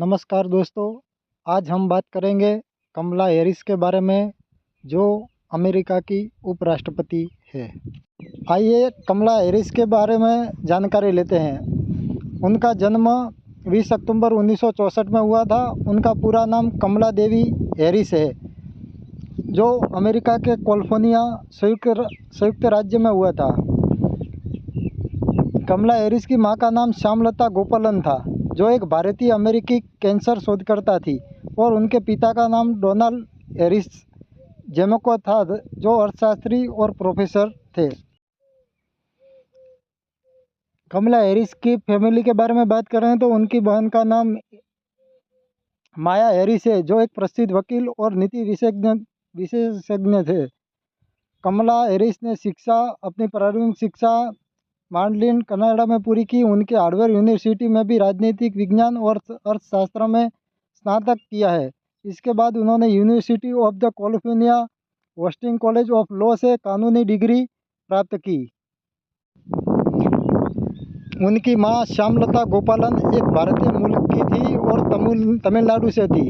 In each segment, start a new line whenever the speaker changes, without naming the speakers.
नमस्कार दोस्तों, आज हम बात करेंगे कमला हैरिस के बारे में, जो अमेरिका की उपराष्ट्रपति है। आइए कमला हैरिस के बारे में जानकारी लेते हैं। उनका जन्म 20 अक्टूबर 1964 में हुआ था। उनका पूरा नाम कमला देवी हैरिस है, जो अमेरिका के कैलिफोर्निया संयुक्त राज्य में हुआ था। कमला हैरिस की मां का नाम श्यामलता गोपालन था, जो एक भारतीय अमेरिकी कैंसर शोधकर्ता थी, और उनके पिता का नाम डोनाल्ड हैरिस जेमको था, जो अर्थशास्त्री और प्रोफेसर थे। कमला हैरिस की फैमिली के बारे में बात करें तो उनकी बहन का नाम माया हैरिस है, जो एक प्रसिद्ध वकील और नीति विशेषज्ञ थे। कमला हैरिस ने अपनी प्रारंभिक शिक्षा मार्लिन कनाडा में पूरी की। उनके हार्वर्ड यूनिवर्सिटी में भी राजनीतिक विज्ञान और अर्थशास्त्र में स्नातक किया है। इसके बाद उन्होंने university of the California wasting college of law से कानूनी डिग्री प्राप्त की। उनकी मां श्यामलता गोपालन एक भारतीय मूल की थी और तमिलनाडु से थी।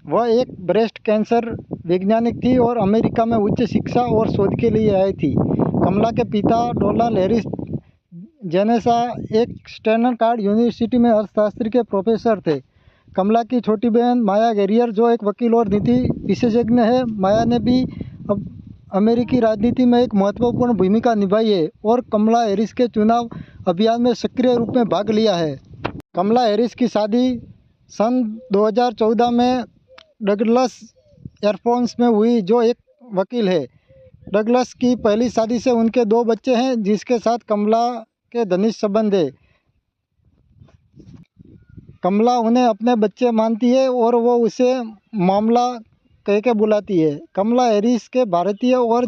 वह एक ब्रेस्ट कैंसर वैज्ञानिक थी और अमेरिका में उच्च शिक्षा और शोध के लिए आई थी। कमला के पिता डोनाल्ड हैरिस जेनेसा एक स्टैनफोर्ड यूनिवर्सिटी में अर्थशास्त्र के प्रोफेसर थे। कमला की छोटी बहन माया गैरियर, जो एक वकील और नीति विशेषज्ञ है। माया ने भी अमेरिकी राजनीति में एक महत्वपूर्ण भूमिका निभाई है और कमला हैरिस के चुनाव अभियान में सक्रिय रूप में भाग लिया है। कमला हैरिस की शादी सन 2014 में डगलस एयरफोर्स में हुई, जो एक वकील है। डगलस की पहली शादी से उनके 2 बच्चे हैं, जिसके साथ कमला के घनिष्ठ संबंध है। कमला उन्हें अपने बच्चे मानती है और वो उसे मामला कह के बुलाती है। कमला हैरिस के भारतीय और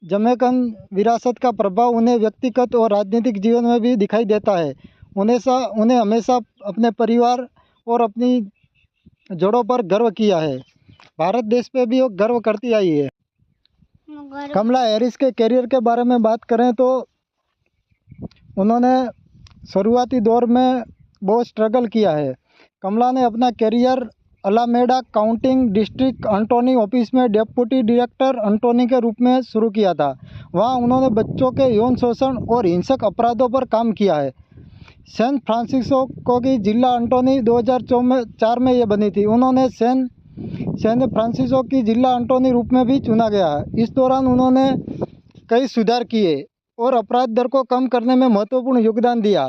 जमैकन विरासत का प्रभाव उन्हें व्यक्तिगत और राजनीतिक जीवन में भी दिखाई देता है। उन्हें हमेशा अपने परिवार और अपनी जड़ों पर गर्व किया है। भारत देश पे भी वो गर्व करती आई है। कमला हैरिस के करियर के बारे में बात करें तो उन्होंने शुरुआती दौर में बहुत स्ट्रगल किया है। कमला ने अपना career Alameda county district attorney office में डेप्यूटी डायरेक्टर अटॉर्नी के रूप में शुरू किया था। वहां उन्होंने बच्चों के यौन शोषण और हिंसक अपराधों पर काम किया है। सैन फ्रांसिस्को की जिला अटॉर्नी 2004 में ये बनी थी। उन्होंने सैन फ्रांसिस्को की जिला अटॉर्नी रूप में भी चुना गया है। इस दौरान उन्होंने कई सुधार किए और अपराध दर को कम करने में महत्वपूर्ण योगदान दिया।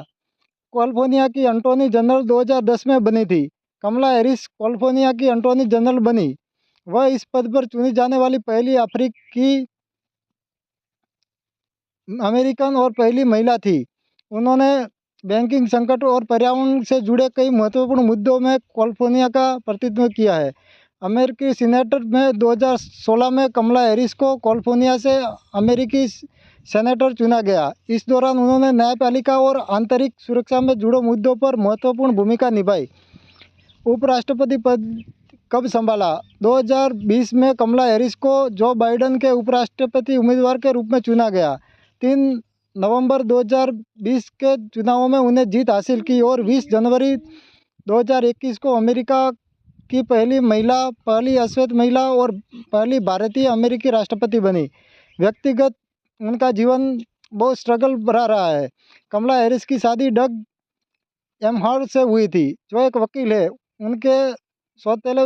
कैलिफोर्निया की अटॉर्नी जनरल 2010 में बनी थी। कमला हैरिस कैलिफोर्निया की अटॉर्नी जनरल बनी। वह इस पद पर चुनी जाने वाली पहली अफ्रीकी अमेरिकन और पहली महिला थी। उन्होंने बैंकिंग संकट और पर्यावरण से जुड़े कई महत्वपूर्ण मुद्दों में कैलिफोर्निया का प्रतिनिधित्व किया है। अमेरिकी सीनेटर में 2016 में कमला हैरिस को कैलिफोर्निया से अमेरिकी सेनेटर चुना गया। इस दौरान उन्होंने न्यायपालिका और आंतरिक सुरक्षा में जुड़े मुद्दों पर महत्वपूर्ण भूमिका निभाई। उपराष्ट्रपति पद कब संभाला? 2020 में कमला हैरिस को जो बाइडेन के उपराष्ट्रपति उम्मीदवार के रूप में चुना गया। 3 नवंबर 2020 के चुनावों में उन्हें जीत हासिल की और 20 जनवरी 2021 को अमेरिका की पहली अश्वेत महिला और पहली भारतीय अमेरिकी राष्ट्रपति बनी। व्यक्तिगत उनका जीवन बहुत स्ट्रगल भरा रहा है। कमला हैरिस की शादी डग एमहर्स्ट से हुई थी, जो एक वकील है। उनके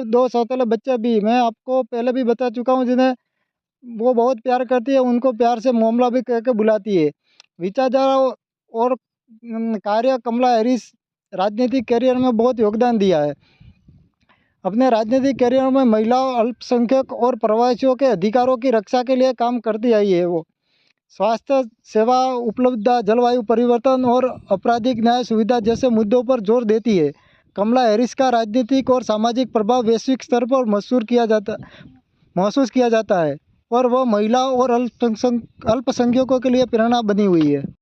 2 सौतेले बच्चे भी मैं आपको पहले भी बता चुका हूँ, जिन्हें वो बहुत प्यार करती है। उनको प्यार से मामला भी कह के बुलाती है। विचारधारा और कार्य कमला हैरिस राजनीतिक करियर में बहुत योगदान दिया है। अपने राजनीतिक करियर में महिलाओं, अल्पसंख्यक और प्रवासियों के अधिकारों की रक्षा के लिए काम करती आई है। वो स्वास्थ्य सेवा उपलब्धता, जलवायु परिवर्तन और आपराधिक न्याय सुविधा जैसे मुद्दों पर जोर देती है। कमला हैरिस का राजनीतिक और सामाजिक प्रभाव वैश्विक स्तर पर महसूस किया जाता है और वह महिलाओं और अल्पसंख्यकों के लिए प्रेरणा बनी हुई है।